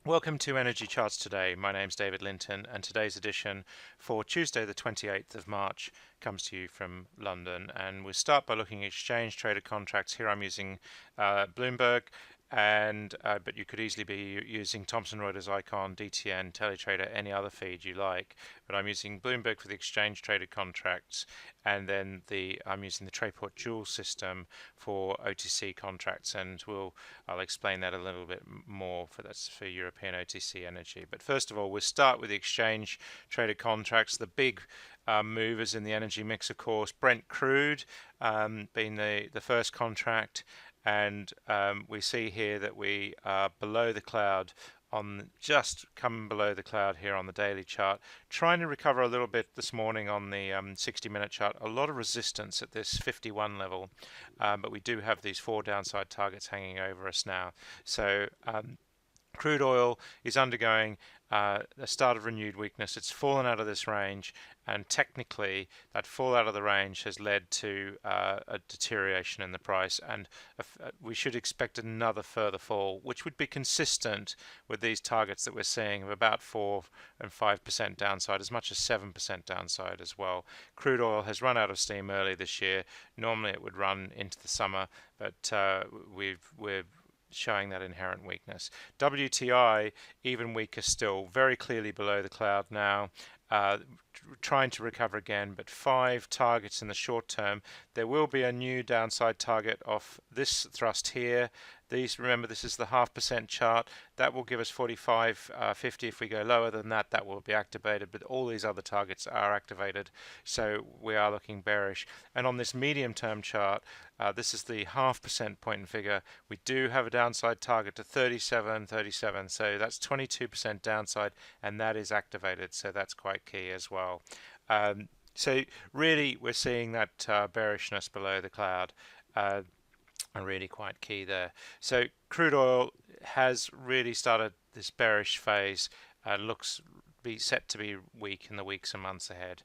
Welcome to Energy Charts Today. My name's David Linton, and today's edition for Tuesday the 28th of March comes to you from London. And we'll start by looking at exchange traded contracts. Here I'm using Bloomberg, but you could easily be using Thomson Reuters Icon, DTN, Teletrader, any other feed you like. But I'm using Bloomberg for the exchange traded contracts, and then I'm using the Trayport Joule system for OTC contracts, and I'll explain that a little bit more that's for European OTC energy. But first of all, we'll start with the exchange traded contracts. The big movers in the energy mix, of course, Brent Crude being the first contract, and we see here that we are below the cloud, just coming below the cloud here on the daily chart, trying to recover a little bit this morning on the 60-minute chart. A lot of resistance at this 51 level, but we do have these 4 downside targets hanging over us now. So crude oil is undergoing the start of renewed weakness. It's fallen out of this range, and technically that fall out of the range has led to a deterioration in the price, and we should expect another further fall, which would be consistent with these targets that we're seeing of about 4 and 5% downside, as much as 7% downside as well. Crude oil has run out of steam early this year. Normally it would run into the summer, but we're showing that inherent weakness. WTI even weaker still, very clearly below the cloud now, trying to recover again, but 5 targets in the short term. There will be a new downside target off this thrust here. Remember, this is the 0.5% chart. That will give us 45.50. If we go lower than that, that will be activated, but all these other targets are activated, so we are looking bearish. And on this medium-term chart, this is the 0.5% point and figure. We do have a downside target to 37, so that's 22% downside, and that is activated, so that's quite key as well. So really, we're seeing that bearishness below the cloud. Are really quite key there. So crude oil has really started this bearish phase, looks set to be weak in the weeks and months ahead.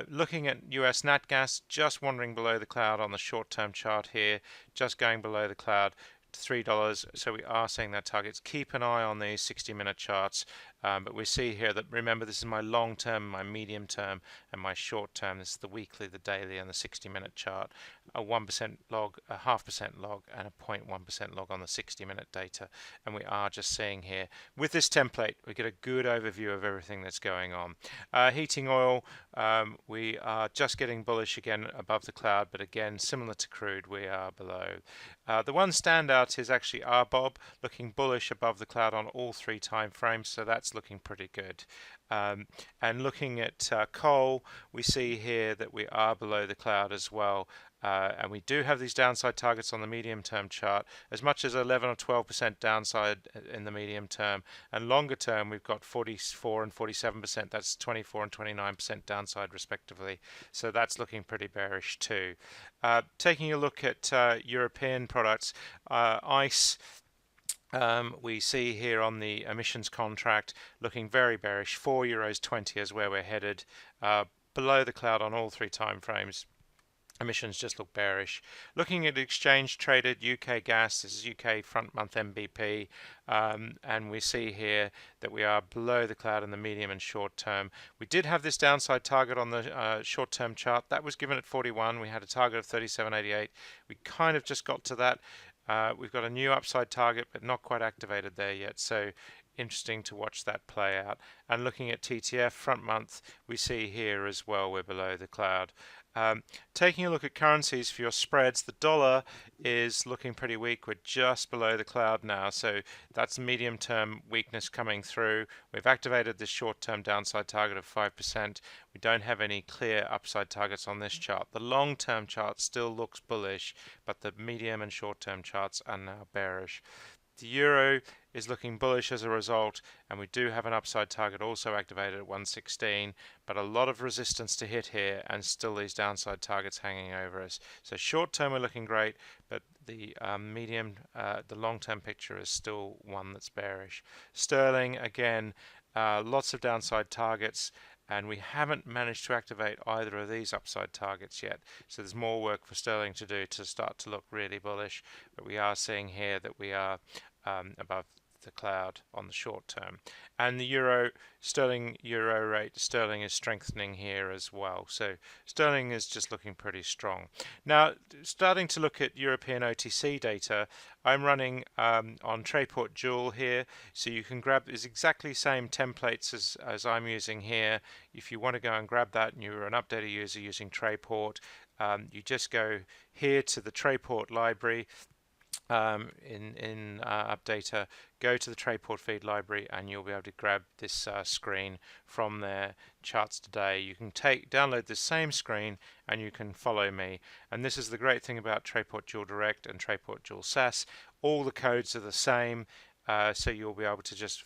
Looking at US NatGas, just wandering below the cloud on the short-term chart here, just going below the cloud, $3, so we are seeing that targets. Keep an eye on these 60-minute charts, but we see here that, remember, this is my long term, my medium term, and my short term. This is the weekly, the daily, and the 60-minute chart. A 1% log, a 0.5% log, and a 0.1% log on the 60-minute data. And we are just seeing here, with this template, we get a good overview of everything that's going on. Heating oil, we are just getting bullish again above the cloud, but again, similar to crude, we are below. The one standout is actually RBOB, looking bullish above the cloud on all 3 time frames, so that's looking pretty good. And looking at coal, we see here that we are below the cloud as well. And we do have these downside targets on the medium term chart, as much as 11 or 12% downside in the medium term, and longer term we've got 44 and 47%, that's 24 and 29% downside respectively, so that's looking pretty bearish too. Taking a look at European products, ICE, we see here on the emissions contract looking very bearish. €4.20 is where we're headed, below the cloud on all 3 time frames. Emissions just look bearish. Looking at exchange traded UK gas, this is UK front month MBP, and we see here that we are below the cloud in the medium and short term. We did have this downside target on the short term chart. That was given at 41. We had a target of 37.88. We kind of just got to that. We've got a new upside target, but not quite activated there yet. So interesting to watch that play out. And looking at TTF front month, we see here as well we're below the cloud. Taking a look at currencies for your spreads, the dollar is looking pretty weak. We're just below the cloud now, so that's medium-term weakness coming through. We've activated this short-term downside target of 5%. We don't have any clear upside targets on this chart. The long-term chart still looks bullish, but the medium and short-term charts are now bearish. The euro is looking bullish as a result, and we do have an upside target also activated at 116, but a lot of resistance to hit here and still these downside targets hanging over us. So short term we're looking great, but the the long term picture is still one that's bearish. Sterling, again, lots of downside targets, and we haven't managed to activate either of these upside targets yet, so there's more work for sterling to do to start to look really bullish, but we are seeing here that we are above the cloud on the short term. And the euro sterling rate, sterling is strengthening here as well. So sterling is just looking pretty strong. Now, starting to look at European OTC data, I'm running on Trayport Joule here, so you can grab these exactly same templates as I'm using here. If you want to go and grab that and you're an Updata user using Trayport, you just go here to the Trayport library in Updata, go to the Trayport feed library, and you'll be able to grab this screen from there. ChartsToday. You can download the same screen and you can follow me. And this is the great thing about Trayport Joule Direct and Trayport Joule SAS. All the codes are the same, so you'll be able to just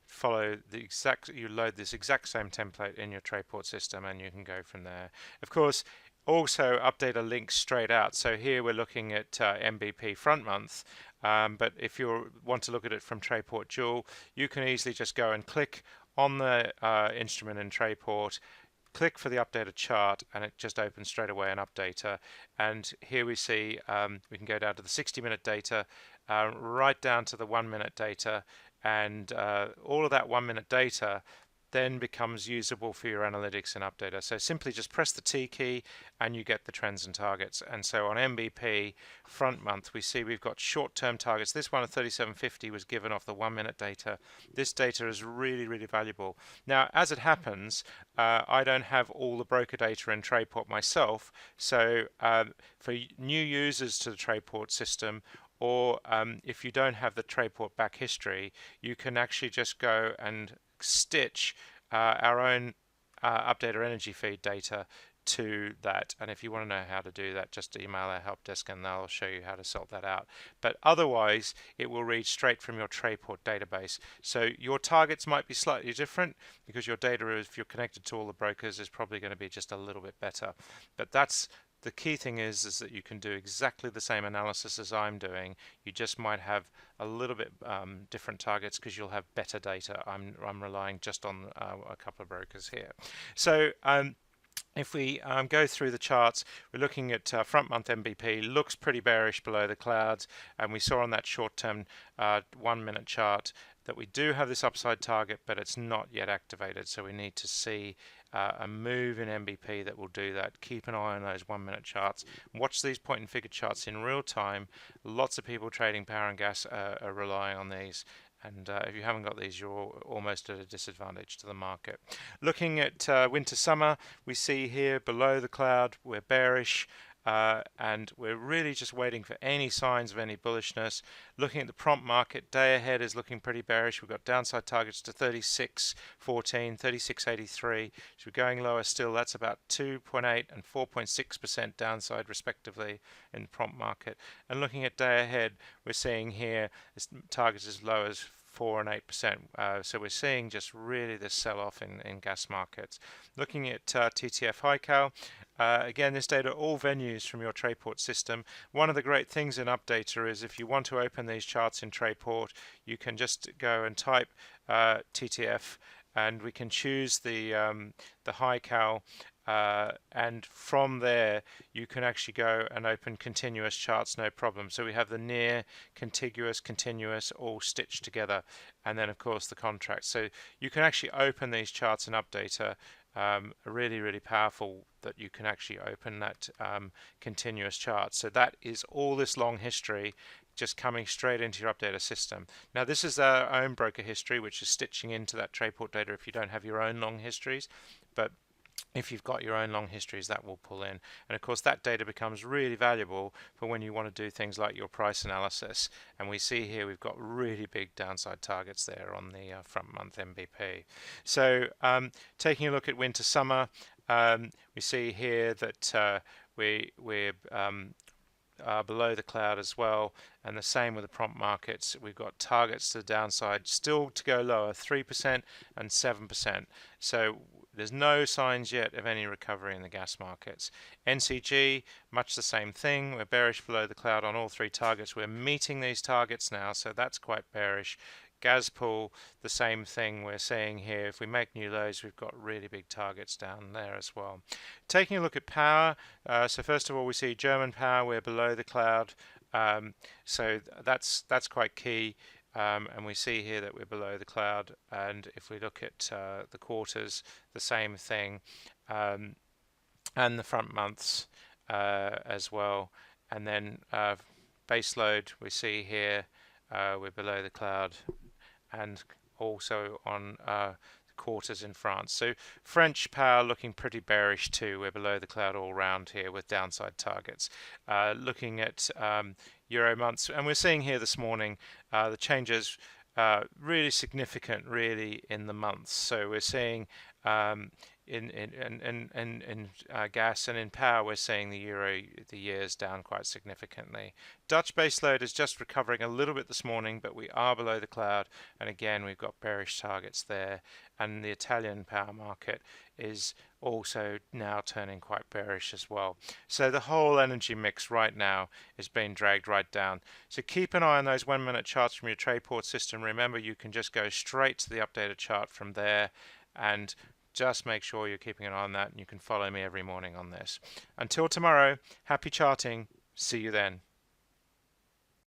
follow you load this exact same template in your Trayport system, and you can go from there. Of course, also Updata links straight out. So here we're looking at MBP front month, but if you want to look at it from Trayport Joule, you can easily just go and click on the instrument in Trayport, click for the Updata chart, and it just opens straight away in Updata. And here we see we can go down to the 60-minute data, right down to the 1-minute data, and all of that 1-minute data then becomes usable for your analytics and Updata. So simply just press the T key and you get the trends and targets. And so on MBP front month, we see we've got short-term targets. This one at 37.50 was given off the 1-minute data. This data is really, really valuable. Now, as it happens, I don't have all the broker data in Trayport myself. So for new users to the Trayport system, or if you don't have the Trayport back history, you can actually just go and stitch our own Updata energy feed data to that. And if you want to know how to do that, just email our help desk and they'll show you how to sort that out. But otherwise, it will read straight from your Trayport database. So your targets might be slightly different because your data, if you're connected to all the brokers, is probably going to be just a little bit better. But that's the key thing is that you can do exactly the same analysis as I'm doing. You just might have a little bit different targets because you'll have better data. I'm relying just on a couple of brokers here. So if we go through the charts, we're looking at front month MBP, looks pretty bearish below the clouds, and we saw on that short-term 1-minute chart that we do have this upside target, but it's not yet activated, so we need to see a move in MBP that will do that. Keep an eye on those 1-minute charts. Watch these point and figure charts in real time. Lots of people trading power and gas are relying on these. And if you haven't got these, you're almost at a disadvantage to the market. Looking at winter-summer, we see here below the cloud, we're bearish. And we're really just waiting for any signs of any bullishness. Looking at the prompt market, day ahead is looking pretty bearish. We've got downside targets to 36.14, 36.83. So we're going lower still. That's about 2.8 and 4.6% downside respectively in the prompt market. And looking at day ahead, we're seeing here this target as low as 4 and 8%. So we're seeing just really this sell-off in gas markets. Looking at TTF HiCal, again, this data all venues from your Trayport system. One of the great things in Updata is if you want to open these charts in Trayport, you can just go and type TTF, and we can choose the HiCal. And from there you can actually go and open continuous charts, no problem. So we have the near, contiguous, continuous all stitched together, and then of course the contract. So you can actually open these charts in Updata. Really, really powerful that you can actually open that continuous chart. So that is all this long history just coming straight into your Updata system. Now this is our own broker history, which is stitching into that Trayport data if you don't have your own long histories. But if you've got your own long histories, that will pull in. And of course that data becomes really valuable for when you want to do things like your price analysis. And we see here we've got really big downside targets there on the front month MBP. So taking a look at winter summer, we see here that we're below the cloud as well, and the same with the prompt markets. We've got targets to the downside still to go lower, 3% and 7%. So there's no signs yet of any recovery in the gas markets. NCG, much the same thing. We're bearish below the cloud on all three targets. We're meeting these targets now, so that's quite bearish. Gazpool, the same thing we're seeing here. If we make new lows, we've got really big targets down there as well. Taking a look at power, so first of all, we see German power, we're below the cloud. So that's quite key. and we see here that we're below the cloud, and if we look at the quarters, the same thing, and the front months as well. And then base load, we see here we're below the cloud, and also on the quarters in France. So French power looking pretty bearish too. We're below the cloud all round here with downside targets. Looking at Euro months, and we're seeing here this morning the changes really significant really in the months. So we're seeing in gas and in power, we're seeing the euro, the years down quite significantly. Dutch base load is just recovering a little bit this morning, but we are below the cloud, and again we've got bearish targets there. And the Italian power market is also now turning quite bearish as well. So the whole energy mix right now is being dragged right down. So keep an eye on those 1 minute charts from your Trayport system. Remember, you can just go straight to the updated chart from there, and just make sure you're keeping an eye on that, and you can follow me every morning on this. Until tomorrow, happy charting. See you then.